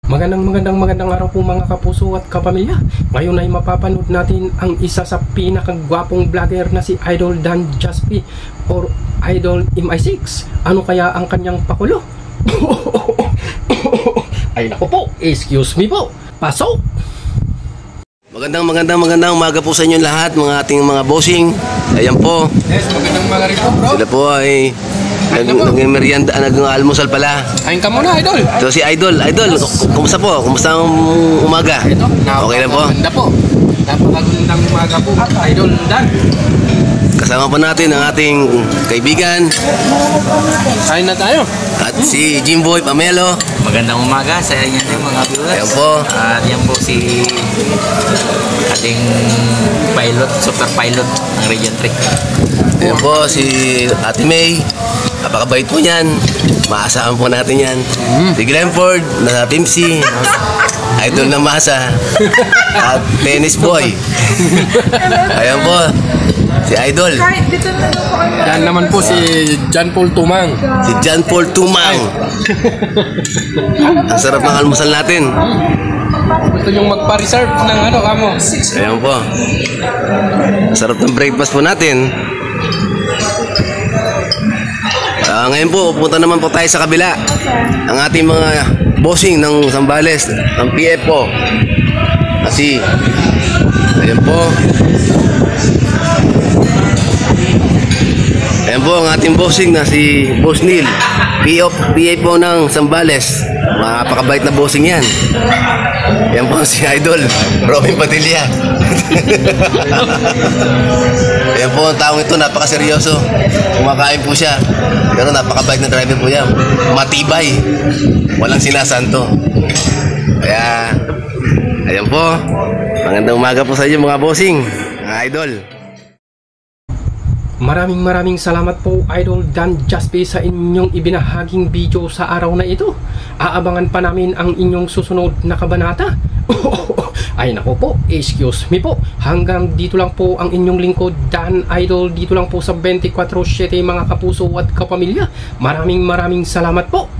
Magandang araw po mga kapuso at kapamilya. Ngayon ay mapapanood natin ang isa sa pinakagwapong vlogger na si Idol Dan Jaspi or Idol MI6. Ano kaya ang kanyang pakulo? Ay naku po, excuse me po. Pasok! Magandang umaga po sa inyo lahat, mga ating mga bossing. Ayan po. Yes, magandang umaga rin po, bro. Sila po ay nag-merienda, nag-almusal pala. Kain ka muna, Idol. Ito si Idol. Kumusta po? Kumusta ang umaga? Ito, Okay lang po? Napakaganda po. Napakagandang umaga po, Idol Dan. Kasama pa natin ang ating kaibigan Kain na tayo. at si Jimboy Pamelo. Magandang umaga sa inyo mga viewers. Ayan po. At yan po si ating pilot, super pilot ng Region 3. Ayan po si Ate May. Napakabait po niyan. Maasahan po natin yan. Si Glenford na Team C. Idol na masa. At tennis boy. Ayan po. Si Idol. Yan naman po si John Paul Tumang. Si John Paul Tumang. Ang sarap ng almusal natin. Gusto nyong magpa-reserve ng ano kamo? Ayan po. Ang sarap ng breakfast po natin. Ngayon po, pupunta naman po tayo sa kabila. Ang ating mga bossing ng Zambales, ng PF po. Kasi, ayan po. Ayan po ang ating bossing na si Boss Neil. PA po ng Zambales. Napakabait na bossing yan. Ayan po si Idol Robin Padilla. Ayan po ang taong ito, napakaseryoso. Kumakain po siya. Pero napakabait na driver po yan. Matibay. Walang sinasanto. Kaya, ayan po. Magandang umaga po sa inyo mga bossing, mga idol. Maraming salamat po Idol Dan Jaspi sa inyong ibinahaging video sa araw na ito. Aabangan pa namin ang inyong susunod na kabanata. Ay nako po, excuse me po. Hanggang dito lang po ang inyong lingkod Dan Idol, dito lang po sa 24/7 mga kapuso at kapamilya. Maraming salamat po.